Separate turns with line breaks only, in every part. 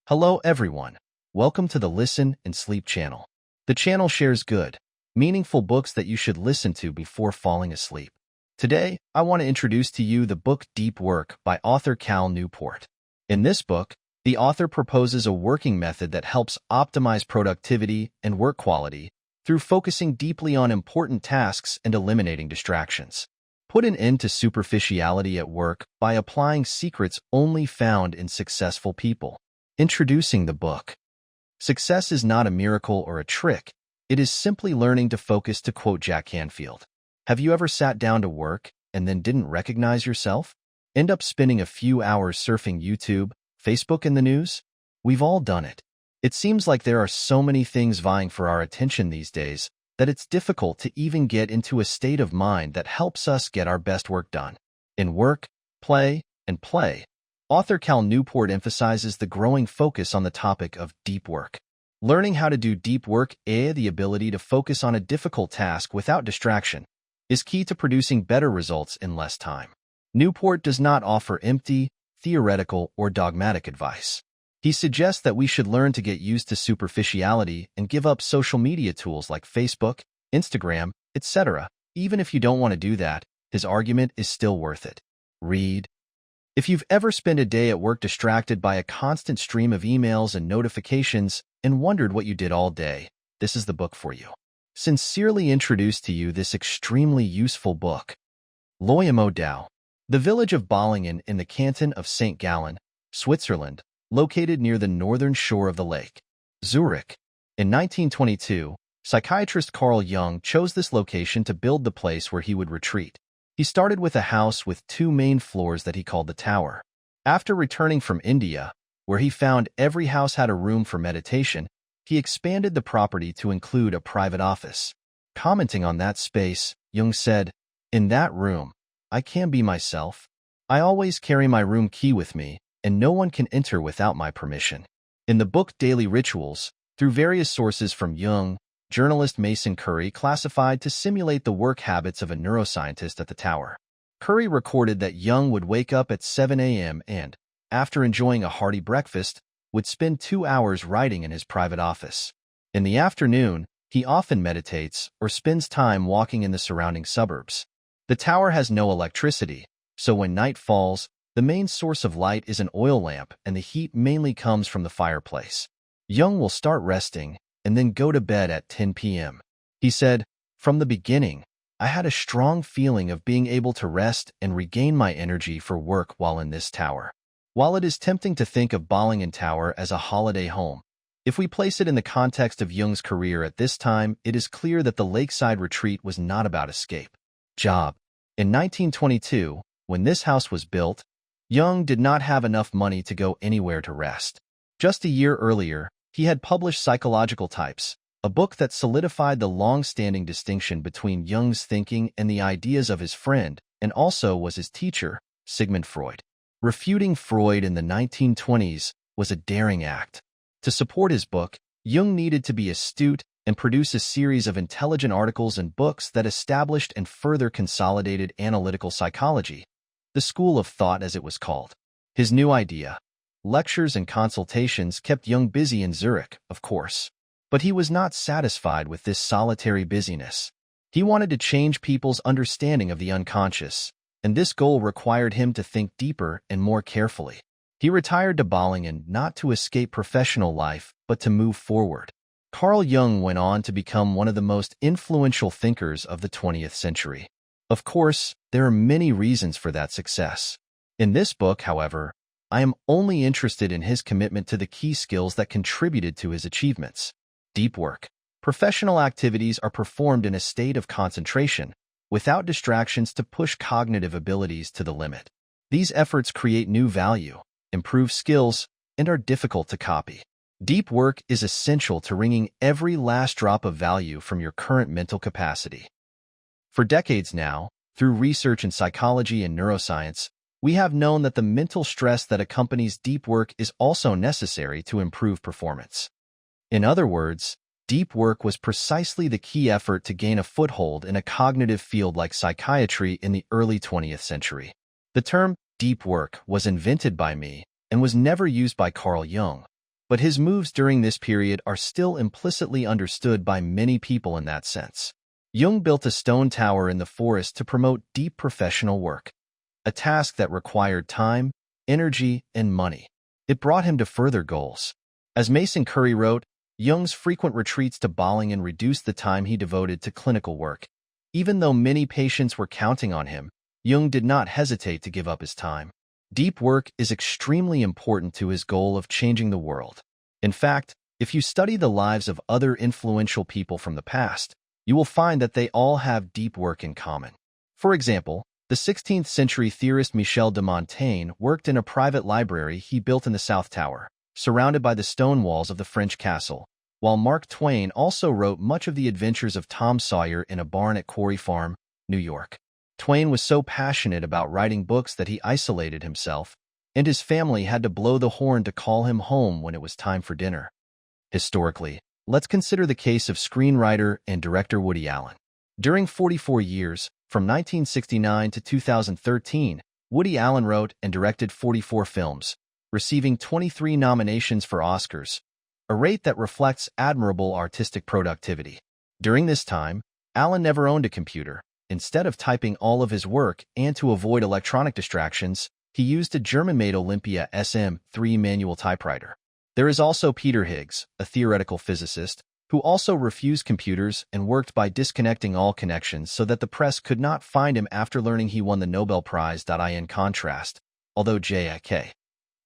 Hello everyone. Welcome to the Listen and Sleep channel. The channel shares good, meaningful books that you should listen to before falling asleep. Today, I want to introduce to you the book Deep Work by author Cal Newport. In this book, the author proposes a working method that helps optimize productivity and work quality through focusing deeply on important tasks and eliminating distractions. Put an end to superficiality at work by applying secrets only found in successful people. Introducing the book. Success is not a miracle or a trick. It is simply learning to focus, to quote Jack Canfield. Have you ever sat down to work and then didn't recognize yourself? End up spending a few hours surfing YouTube, Facebook, and the news? We've all done it. It seems like there are so many things vying for our attention these days that it's difficult to even get into a state of mind that helps us get our best work done. In Work, Play, and Play, author Cal Newport emphasizes the growing focus on the topic of deep work. Learning how to do deep work, the ability to focus on a difficult task without distraction, is key to producing better results in less time. Newport does not offer empty, theoretical, or dogmatic advice. He suggests that we should learn to get used to superficiality and give up social media tools like Facebook, Instagram, etc. Even if you don't want to do that, his argument is still worth it. Read. If you've ever spent a day at work distracted by a constant stream of emails and notifications and wondered what you did all day, this is the book for you. Sincerely introduce to you this extremely useful book. Loyamo. The village of Bollingen in the canton of St. Gallen, Switzerland, located near the northern shore of the lake, Zurich. In 1922, psychiatrist Carl Jung chose this location to build the place where he would retreat. He started with a house with two main floors that he called the Tower. After returning from India, where he found every house had a room for meditation, he expanded the property to include a private office. Commenting on that space, Jung said, "In that room, I can be myself. I always carry my room key with me, and no one can enter without my permission." In the book Daily Rituals, through various sources from Jung, journalist Mason Curry classified to simulate the work habits of a neuroscientist at the Tower. Curry recorded that Jung would wake up at 7 a.m. and, after enjoying a hearty breakfast, would spend 2 hours writing in his private office. In the afternoon, he often meditates or spends time walking in the surrounding suburbs. The Tower has no electricity, so when night falls, the main source of light is an oil lamp and the heat mainly comes from the fireplace. Jung will start resting and then go to bed at 10 p.m. He said, "From the beginning, I had a strong feeling of being able to rest and regain my energy for work while in this tower." While it is tempting to think of Bollingen Tower as a holiday home, if we place it in the context of Jung's career at this time, it is clear that the lakeside retreat was not about escape. Job. In 1922, when this house was built, Jung did not have enough money to go anywhere to rest. Just a year earlier, he had published Psychological Types, a book that solidified the long-standing distinction between Jung's thinking and the ideas of his friend, and also was his teacher, Sigmund Freud. Refuting Freud in the 1920s was a daring act. To support his book, Jung needed to be astute and produce a series of intelligent articles and books that established and further consolidated analytical psychology, the school of thought as it was called. His new idea, lectures and consultations, kept Jung busy in Zurich, of course. But he was not satisfied with this solitary busyness. He wanted to change people's understanding of the unconscious, and this goal required him to think deeper and more carefully. He retired to Bollingen not to escape professional life, but to move forward. Carl Jung went on to become one of the most influential thinkers of the 20th century. Of course, there are many reasons for that success. In this book, however, I am only interested in his commitment to the key skills that contributed to his achievements. Deep work. Professional activities are performed in a state of concentration, without distractions, to push cognitive abilities to the limit. These efforts create new value, improve skills, and are difficult to copy. Deep work is essential to wringing every last drop of value from your current mental capacity. For decades now, through research in psychology and neuroscience, we have known that the mental stress that accompanies deep work is also necessary to improve performance. In other words, deep work was precisely the key effort to gain a foothold in a cognitive field like psychiatry in the early 20th century. The term deep work was invented by me and was never used by Carl Jung, but his moves during this period are still implicitly understood by many people in that sense. Jung built a stone tower in the forest to promote deep professional work, a task that required time, energy, and money. It brought him to further goals. As Mason Curry wrote, Jung's frequent retreats to Bollingen reduced the time he devoted to clinical work. Even though many patients were counting on him, Jung did not hesitate to give up his time. Deep work is extremely important to his goal of changing the world. In fact, if you study the lives of other influential people from the past, you will find that they all have deep work in common. For example, the 16th century theorist Michel de Montaigne worked in a private library he built in the South Tower, surrounded by the stone walls of the French castle, while Mark Twain also wrote much of the adventures of Tom Sawyer in a barn at Quarry Farm, New York. Twain was so passionate about writing books that he isolated himself, and his family had to blow the horn to call him home when it was time for dinner. Historically, let's consider the case of screenwriter and director Woody Allen. During 44 years, from 1969 to 2013, Woody Allen wrote and directed 44 films, receiving 23 nominations for Oscars, a rate that reflects admirable artistic productivity. During this time, Allen never owned a computer. Instead of typing all of his work and to avoid electronic distractions, he used a German-made Olympia SM3 manual typewriter. There is also Peter Higgs, a theoretical physicist, who also refused computers and worked by disconnecting all connections so that the press could not find him after learning he won the Nobel Prize. In contrast, although J.K.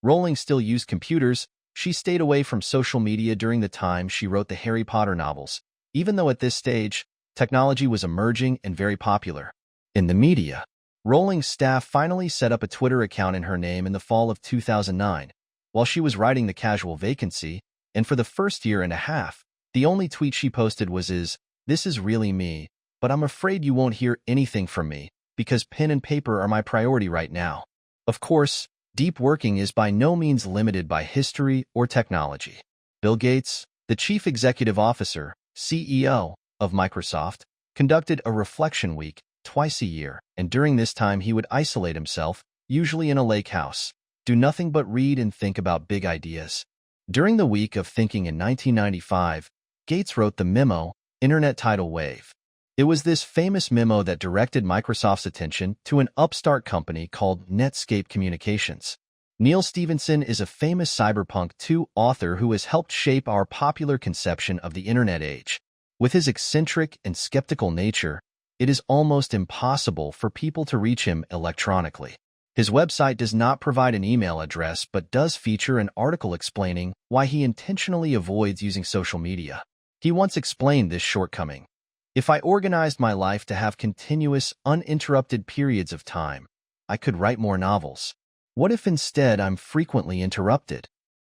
Rowling still used computers, she stayed away from social media during the time she wrote the Harry Potter novels, even though at this stage, technology was emerging and very popular. In the media, Rowling's staff finally set up a Twitter account in her name in the fall of 2009, while she was writing The Casual Vacancy, and for the first year and a half, the only tweet she posted was "This is really me, but I'm afraid you won't hear anything from me, because pen and paper are my priority right now." Of course, deep working is by no means limited by history or technology. Bill Gates, the chief executive officer, CEO, of Microsoft, conducted a reflection week twice a year, and during this time he would isolate himself, usually in a lake house, do nothing but read and think about big ideas. During the week of thinking in 1995, Gates wrote the memo, Internet Tidal Wave. It was this famous memo that directed Microsoft's attention to an upstart company called Netscape Communications. Neil Stephenson is a famous Cyberpunk 2 author who has helped shape our popular conception of the Internet age. With his eccentric and skeptical nature, it is almost impossible for people to reach him electronically. His website does not provide an email address but does feature an article explaining why he intentionally avoids using social media. He once explained this shortcoming. If I organized my life to have continuous, uninterrupted periods of time, I could write more novels. What if instead I'm frequently interrupted?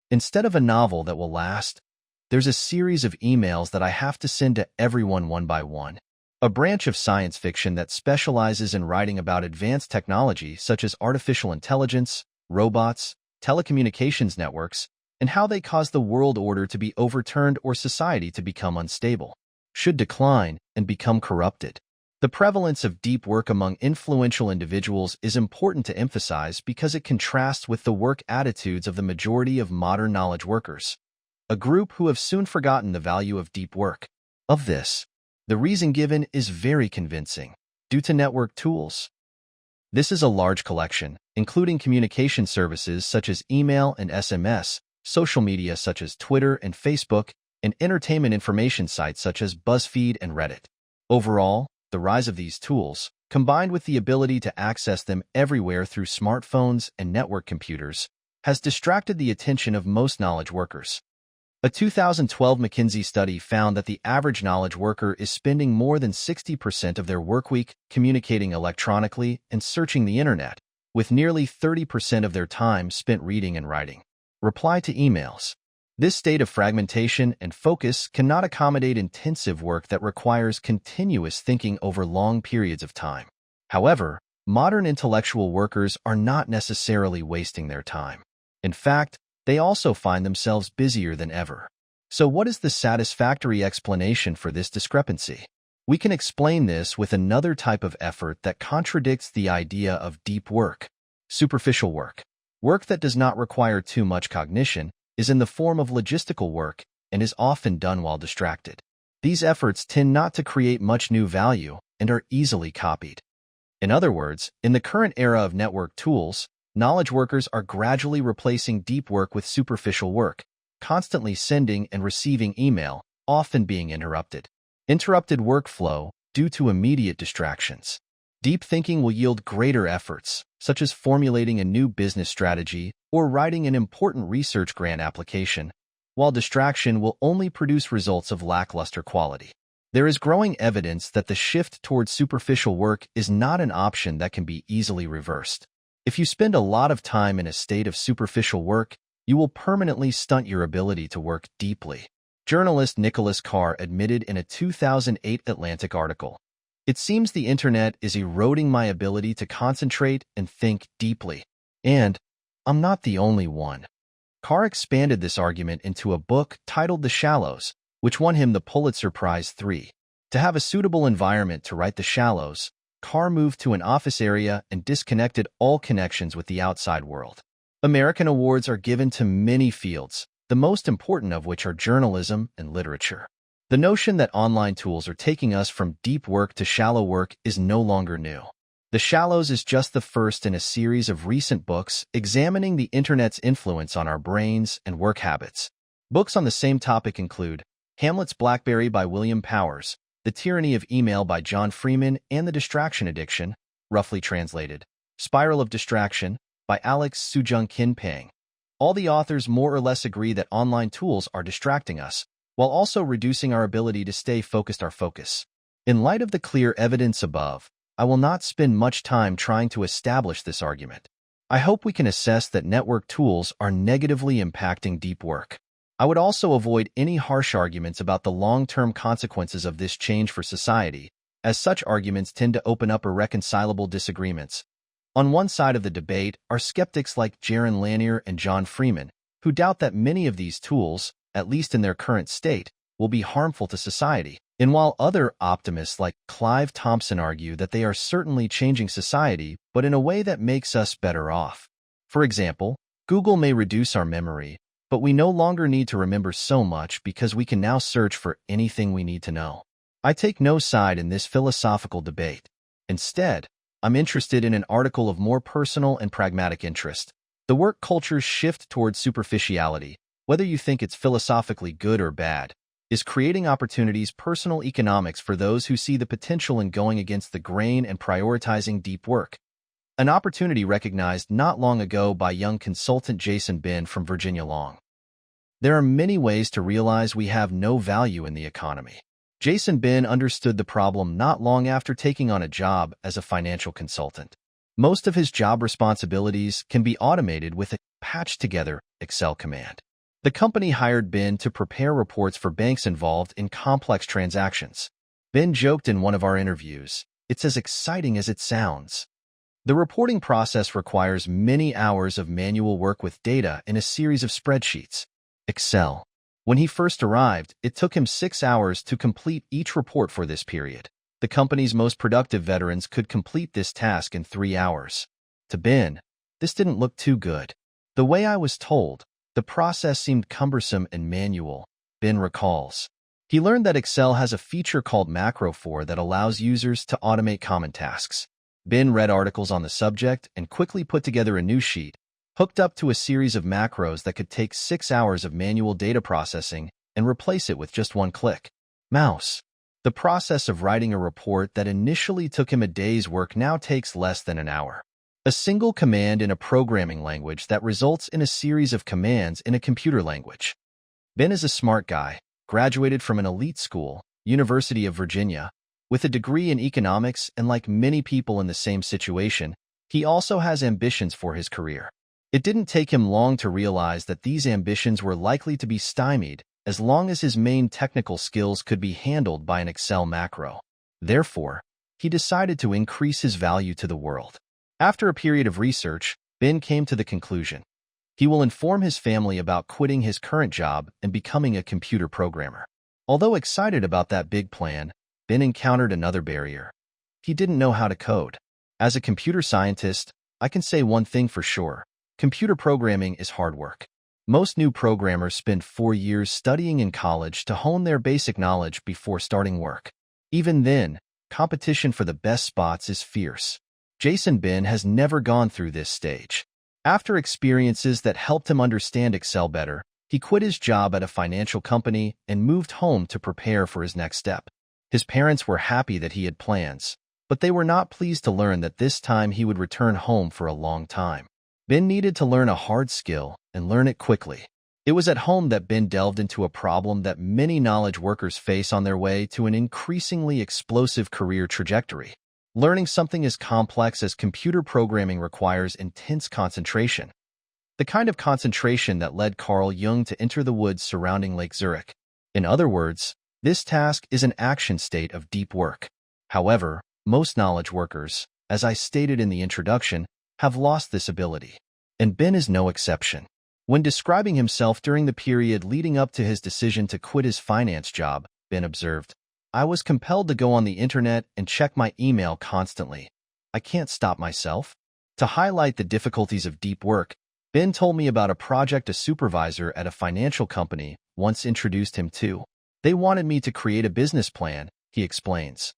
Instead of a novel that will last, there's a series of emails that I have to send to everyone one by one. A branch of science fiction that specializes in writing about advanced technology such as artificial intelligence, robots, telecommunications networks, and how they cause the world order to be overturned or society to become unstable, should decline and become corrupted. The prevalence of deep work among influential individuals is important to emphasize because it contrasts with the work attitudes of the majority of modern knowledge workers, a group who have soon forgotten the value of deep work. Of this, the reason given is very convincing, due to network tools. This is a large collection, including communication services such as email and SMS, social media such as Twitter and Facebook, and entertainment information sites such as BuzzFeed and Reddit. Overall, the rise of these tools, combined with the ability to access them everywhere through smartphones and network computers, has distracted the attention of most knowledge workers. A 2012 McKinsey study found that the average knowledge worker is spending more than 60% of their workweek communicating electronically and searching the internet, with nearly 30% of their time spent reading and writing. Reply to emails. This state of fragmentation and focus cannot accommodate intensive work that requires continuous thinking over long periods of time. However, modern intellectual workers are not necessarily wasting their time. In fact, they also find themselves busier than ever. So what is the satisfactory explanation for this discrepancy? We can explain this with another type of effort that contradicts the idea of deep work: superficial work. Work that does not require too much cognition, is in the form of logistical work and is often done while distracted. These efforts tend not to create much new value and are easily copied. In other words, in the current era of network tools, knowledge workers are gradually replacing deep work with superficial work, constantly sending and receiving email, often being interrupted. Interrupted workflow due to immediate distractions. Deep thinking will yield greater efforts, such as formulating a new business strategy or writing an important research grant application, while distraction will only produce results of lackluster quality. There is growing evidence that the shift towards superficial work is not an option that can be easily reversed. If you spend a lot of time in a state of superficial work, you will permanently stunt your ability to work deeply. Journalist Nicholas Carr admitted in a 2008 Atlantic article, "It seems the internet is eroding my ability to concentrate and think deeply. And I'm not the only one." Carr expanded this argument into a book titled The Shallows, which won him the Pulitzer Prize III. To have a suitable environment to write The Shallows, Carr moved to an office area and disconnected all connections with the outside world. American awards are given to many fields, the most important of which are journalism and literature. The notion that online tools are taking us from deep work to shallow work is no longer new. The Shallows is just the first in a series of recent books examining the internet's influence on our brains and work habits. Books on the same topic include Hamlet's Blackberry by William Powers, The Tyranny of Email by John Freeman, and The Distraction Addiction, roughly translated, Spiral of Distraction, by Alex Sujung Kin Pang. All the authors more or less agree that online tools are distracting us, while also reducing our ability to stay focused. In light of the clear evidence above, I will not spend much time trying to establish this argument. I hope we can assess that network tools are negatively impacting deep work. I would also avoid any harsh arguments about the long-term consequences of this change for society, as such arguments tend to open up irreconcilable disagreements. On one side of the debate are skeptics like Jaron Lanier and John Freeman, who doubt that many of these tools, at least in their current state, will be harmful to society. And while other optimists like Clive Thompson argue that they are certainly changing society, but in a way that makes us better off. For example, Google may reduce our memory, but we no longer need to remember so much because we can now search for anything we need to know. I take no side in this philosophical debate. Instead, I'm interested in an article of more personal and pragmatic interest. The work culture's shift towards superficiality, whether you think it's philosophically good or bad, is creating opportunities personal economics for those who see the potential in going against the grain and prioritizing deep work. An opportunity recognized not long ago by young consultant Jason Bin from Virginia Long. There are many ways to realize we have no value in the economy. Jason Bin understood the problem not long after taking on a job as a financial consultant. Most of his job responsibilities can be automated with a patched-together Excel command. The company hired Bin to prepare reports for banks involved in complex transactions. Bin joked in one of our interviews, "It's as exciting as it sounds." The reporting process requires many hours of manual work with data in a series of spreadsheets. Excel. When he first arrived, it took him 6 hours to complete each report for this period. The company's most productive veterans could complete this task in 3 hours. To Bin, this didn't look too good. "The way I was told, the process seemed cumbersome and manual," Bin recalls. He learned that Excel has a feature called Macro4 that allows users to automate common tasks. Bin read articles on the subject and quickly put together a new sheet, hooked up to a series of macros that could take 6 hours of manual data processing and replace it with just one click. Mouse. The process of writing a report that initially took him a day's work now takes less than an hour. A single command in a programming language that results in a series of commands in a computer language. Bin is a smart guy, graduated from an elite school, University of Virginia, with a degree in economics, and like many people in the same situation, he also has ambitions for his career. It didn't take him long to realize that these ambitions were likely to be stymied as long as his main technical skills could be handled by an Excel macro. Therefore, he decided to increase his value to the world. After a period of research, Bin came to the conclusion he will inform his family about quitting his current job and becoming a computer programmer. Although excited about that big plan, Bin encountered another barrier. He didn't know how to code. As a computer scientist, I can say one thing for sure: computer programming is hard work. Most new programmers spend 4 years studying in college to hone their basic knowledge before starting work. Even then, competition for the best spots is fierce. Jason Ben has never gone through this stage. After experiences that helped him understand Excel better, he quit his job at a financial company and moved home to prepare for his next step. His parents were happy that he had plans, but they were not pleased to learn that this time he would return home for a long time. Ben needed to learn a hard skill and learn it quickly. It was at home that Ben delved into a problem that many knowledge workers face on their way to an increasingly explosive career trajectory. Learning something as complex as computer programming requires intense concentration. The kind of concentration that led Carl Jung to enter the woods surrounding Lake Zurich. In other words, this task is an action state of deep work. However, most knowledge workers, as I stated in the introduction, have lost this ability. And Ben is no exception. When describing himself during the period leading up to his decision to quit his finance job, Ben observed, "I was compelled to go on the internet and check my email constantly. I can't stop myself." To highlight the difficulties of deep work, Ben told me about a project a supervisor at a financial company once introduced him to. "They wanted me to create a business plan," he explains.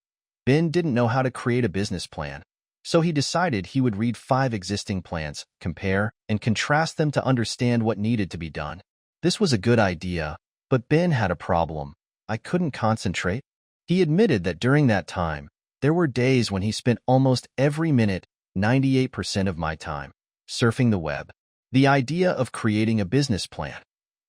Ben didn't know how to create a business plan, so he decided he would read 5 existing plans, compare, and contrast them to understand what needed to be done. This was a good idea, but Ben had a problem. "I couldn't concentrate." He admitted that during that time, there were days when he spent almost every minute, 98% of my time, surfing the web. The idea of creating a business plan,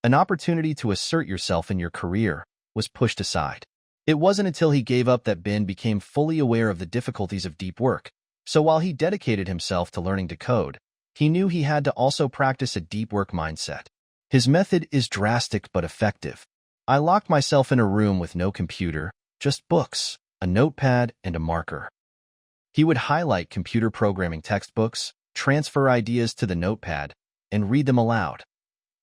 an opportunity to assert yourself in your career, was pushed aside. It wasn't until he gave up that Ben became fully aware of the difficulties of deep work. So while he dedicated himself to learning to code, he knew he had to also practice a deep work mindset. His method is drastic but effective. "I locked myself in a room with no computer, just books, a notepad, and a marker." He would highlight computer programming textbooks, transfer ideas to the notepad, and read them aloud.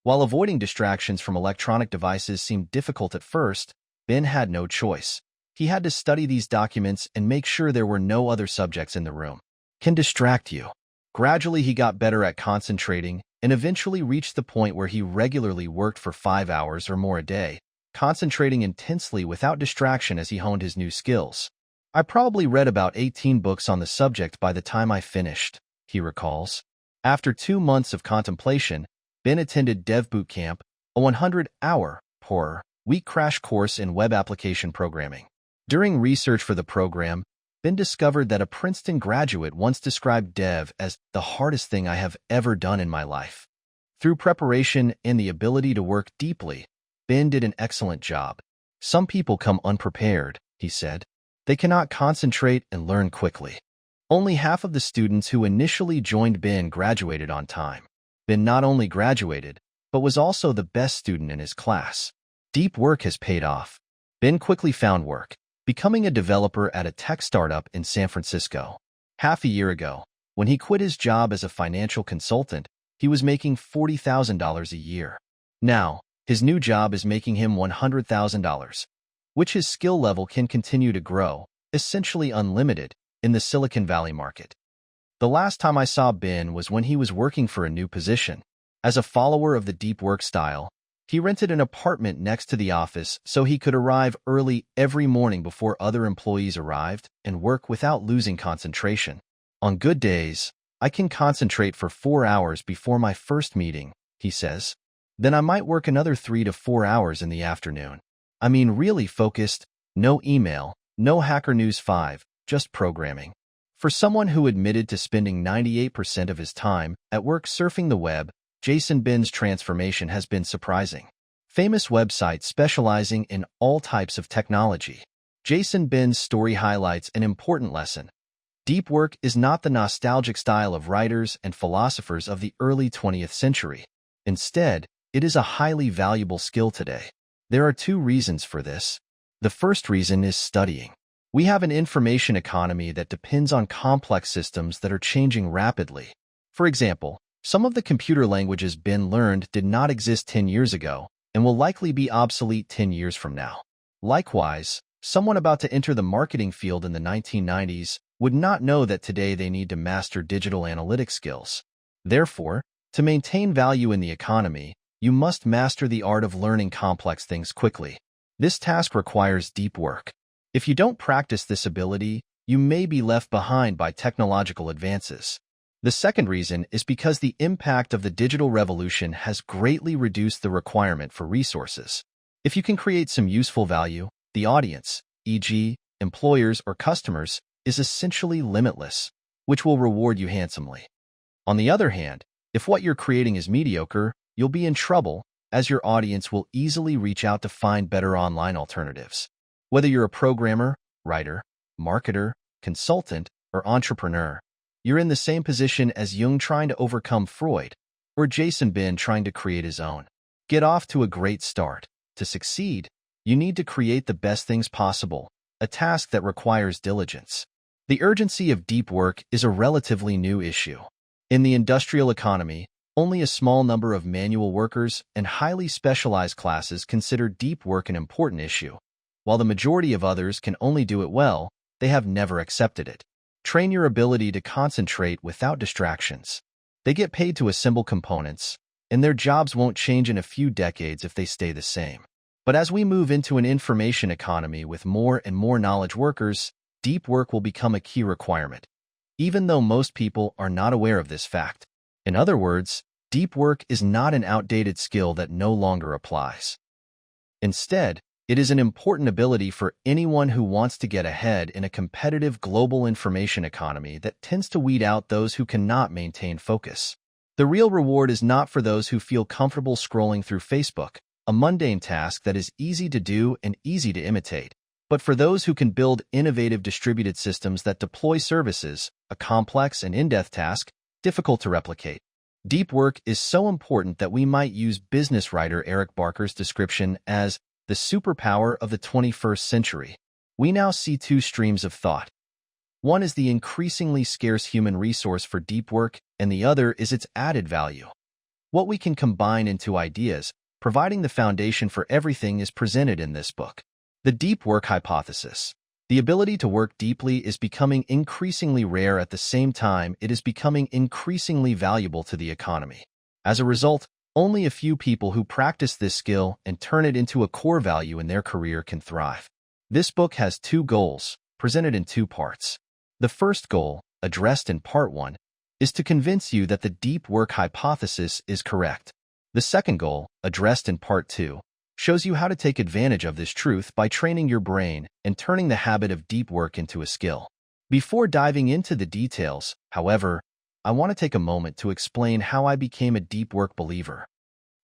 While avoiding distractions from electronic devices seemed difficult at first, Ben had no choice. He had to study these documents and make sure there were no other subjects in the room. Can distract you. Gradually, he got better at concentrating and eventually reached the point where he regularly worked for 5 hours or more a day, concentrating intensely without distraction as he honed his new skills. "I probably read about 18 books on the subject by the time I finished," he recalls. After 2 months of contemplation, Ben attended Dev Boot Camp, a 100-hour per week crash course in web application programming. During research for the program, Ben discovered that a Princeton graduate once described Dev as the hardest thing I have ever done in my life. Through preparation and the ability to work deeply, Ben did an excellent job. "Some people come unprepared," he said. "They cannot concentrate and learn quickly." Only half of the students who initially joined Ben graduated on time. Ben not only graduated, but was also the best student in his class. Deep work has paid off. Ben quickly found work, becoming a developer at a tech startup in San Francisco. Half a year ago, when he quit his job as a financial consultant, he was making $40,000 a year. Now, his new job is making him $100,000, which his skill level can continue to grow, essentially unlimited, in the Silicon Valley market. The last time I saw Ben was when he was working for a new position. As a follower of the deep work style, he rented an apartment next to the office so he could arrive early every morning before other employees arrived and work without losing concentration. "On good days, I can concentrate for 4 hours before my first meeting," he says. "Then I might work another 3 to 4 hours in the afternoon. I mean really focused, no email, no Hacker News 5, just programming." For someone who admitted to spending 98% of his time at work surfing the web, Jason Ben's transformation has been surprising. Famous websites specializing in all types of technology. Jason Ben's story highlights an important lesson. Deep work is not the nostalgic style of writers and philosophers of the early 20th century. Instead, it is a highly valuable skill today. There are 2 reasons for this. The first reason is studying. We have an information economy that depends on complex systems that are changing rapidly. For example, some of the computer languages Ben learned did not exist 10 years ago and will likely be obsolete 10 years from now. Likewise, someone about to enter the marketing field in the 1990s would not know that today they need to master digital analytics skills. Therefore, to maintain value in the economy, you must master the art of learning complex things quickly. This task requires deep work. If you don't practice this ability, you may be left behind by technological advances. The second reason is because the impact of the digital revolution has greatly reduced the requirement for resources. If you can create some useful value, the audience, e.g., employers or customers, is essentially limitless, which will reward you handsomely. On the other hand, if what you're creating is mediocre, you'll be in trouble, as your audience will easily reach out to find better online alternatives. Whether you're a programmer, writer, marketer, consultant, or entrepreneur, you're in the same position as Jung trying to overcome Freud, or Jason Bin trying to create his own. Get off to a great start. To succeed, you need to create the best things possible, a task that requires diligence. The urgency of deep work is a relatively new issue. In the industrial economy, only a small number of manual workers and highly specialized classes consider deep work an important issue. While the majority of others can only do it well, they have never accepted it. Train your ability to concentrate without distractions. They get paid to assemble components, and their jobs won't change in a few decades if they stay the same. But as we move into an information economy with more and more knowledge workers, deep work will become a key requirement, even though most people are not aware of this fact. In other words, deep work is not an outdated skill that no longer applies. Instead, it is an important ability for anyone who wants to get ahead in a competitive global information economy that tends to weed out those who cannot maintain focus. The real reward is not for those who feel comfortable scrolling through Facebook, a mundane task that is easy to do and easy to imitate, but for those who can build innovative distributed systems that deploy services, a complex and in-depth task, difficult to replicate. Deep work is so important that we might use business writer Eric Barker's description as the superpower of the 21st century. We now see two streams of thought. One is the increasingly scarce human resource for deep work, and the other is its added value. What we can combine into ideas, providing the foundation for everything, is presented in this book. The deep work hypothesis. The ability to work deeply is becoming increasingly rare. At the same time, it is becoming increasingly valuable to the economy. As a result, only a few people who practice this skill and turn it into a core value in their career can thrive. This book has two goals, presented in two parts. The first goal, addressed in Part 1, is to convince you that the deep work hypothesis is correct. The second goal, addressed in Part 2, shows you how to take advantage of this truth by training your brain and turning the habit of deep work into a skill. Before diving into the details, however, I want to take a moment to explain how I became a deep work believer.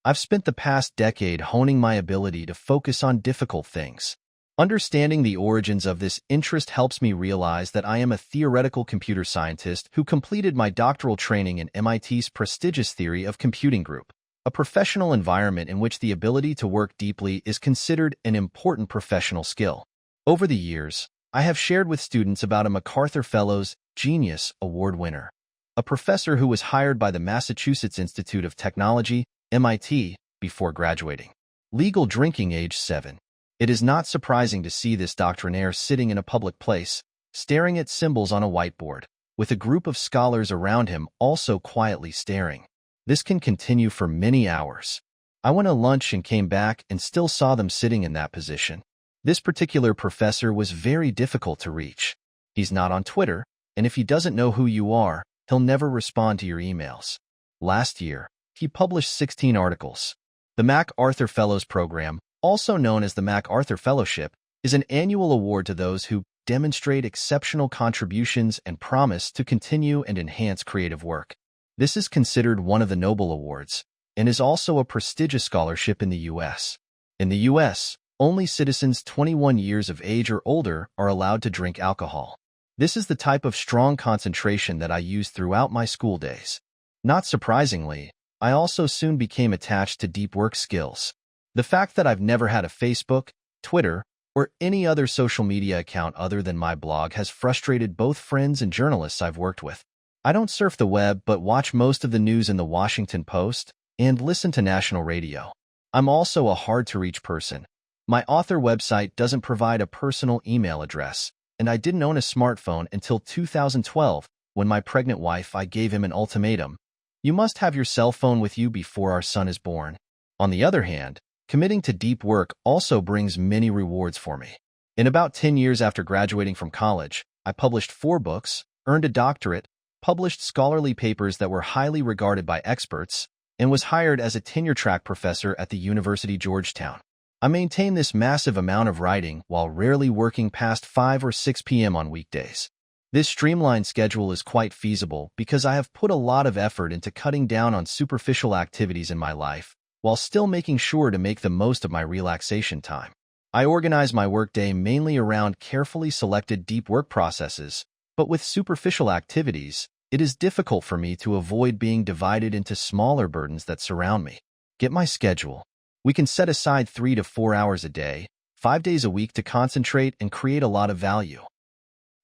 I've spent the past decade honing my ability to focus on difficult things. Understanding the origins of this interest helps me realize that I am a theoretical computer scientist who completed my doctoral training in MIT's prestigious Theory of Computing group, a professional environment in which the ability to work deeply is considered an important professional skill. Over the years, I have shared with students about a MacArthur Fellows Genius Award winner, a professor who was hired by the Massachusetts Institute of Technology, MIT, before graduating. Legal drinking age 7. It is not surprising to see this doctrinaire sitting in a public place, staring at symbols on a whiteboard, with a group of scholars around him also quietly staring. This can continue for many hours. I went to lunch and came back and still saw them sitting in that position. This particular professor was very difficult to reach. He's not on Twitter, and if he doesn't know who you are, he'll never respond to your emails. Last year, he published 16 articles. The MacArthur Fellows Program, also known as the MacArthur Fellowship, is an annual award to those who demonstrate exceptional contributions and promise to continue and enhance creative work. This is considered one of the Nobel Awards, and is also a prestigious scholarship in the U.S. In the U.S., only citizens 21 years of age or older are allowed to drink alcohol. This is the type of strong concentration that I used throughout my school days. Not surprisingly, I also soon became attached to deep work skills. The fact that I've never had a Facebook, Twitter, or any other social media account other than my blog has frustrated both friends and journalists I've worked with. I don't surf the web but watch most of the news in the Washington Post and listen to national radio. I'm also a hard-to-reach person. My author website doesn't provide a personal email address, and I didn't own a smartphone until 2012, when my pregnant wife I gave him an ultimatum. You must have your cell phone with you before our son is born. On the other hand, committing to deep work also brings many rewards for me. In about 10 years after graduating from college, I published 4 books, earned a doctorate, published scholarly papers that were highly regarded by experts, and was hired as a tenure-track professor at the University of Georgetown. I maintain this massive amount of writing while rarely working past 5 or 6 p.m. on weekdays. This streamlined schedule is quite feasible because I have put a lot of effort into cutting down on superficial activities in my life, while still making sure to make the most of my relaxation time. I organize my workday mainly around carefully selected deep work processes, but with superficial activities, it is difficult for me to avoid being divided into smaller burdens that surround me. Get my schedule. We can set aside 3 to 4 hours a day, 5 days a week to concentrate and create a lot of value.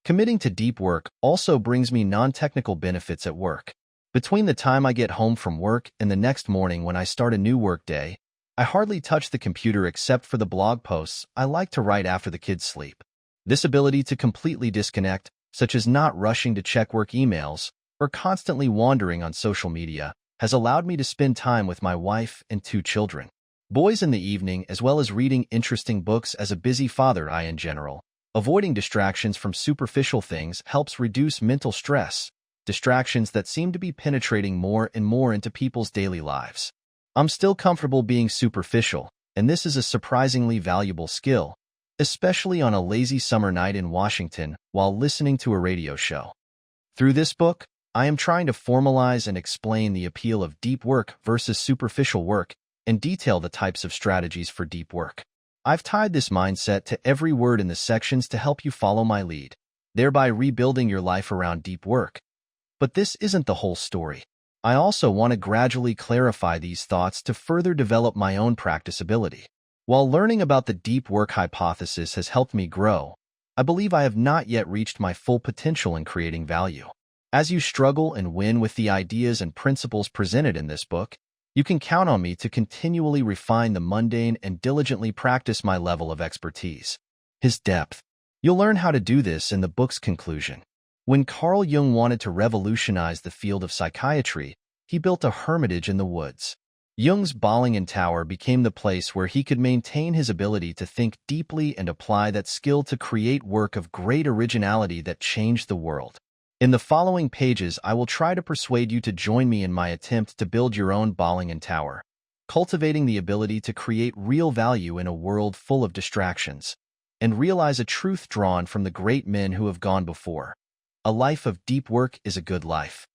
Committing to deep work also brings me non-technical benefits at work. Between the time I get home from work and the next morning when I start a new workday, I hardly touch the computer except for the blog posts I like to write after the kids sleep. This ability to completely disconnect, such as not rushing to check work emails or constantly wandering on social media, has allowed me to spend time with my wife and 2 children. Boys in the evening, as well as reading interesting books as a busy father in general. Avoiding distractions from superficial things helps reduce mental stress, distractions that seem to be penetrating more and more into people's daily lives. I'm still comfortable being superficial, and this is a surprisingly valuable skill, especially on a lazy summer night in Washington while listening to a radio show. Through this book, I am trying to formalize and explain the appeal of deep work versus superficial work and detail the types of strategies for deep work. I've tied this mindset to every word in the sections to help you follow my lead, thereby rebuilding your life around deep work. But this isn't the whole story. I also want to gradually clarify these thoughts to further develop my own practicability. While learning about the deep work hypothesis has helped me grow, I believe I have not yet reached my full potential in creating value. As you struggle and win with the ideas and principles presented in this book, you can count on me to continually refine the mundane and diligently practice my level of expertise. His depth. You'll learn how to do this in the book's conclusion. When Carl Jung wanted to revolutionize the field of psychiatry, he built a hermitage in the woods. Jung's Bollingen Tower became the place where he could maintain his ability to think deeply and apply that skill to create work of great originality that changed the world. In the following pages, I will try to persuade you to join me in my attempt to build your own Bollingen Tower, cultivating the ability to create real value in a world full of distractions, and realize a truth drawn from the great men who have gone before. A life of deep work is a good life.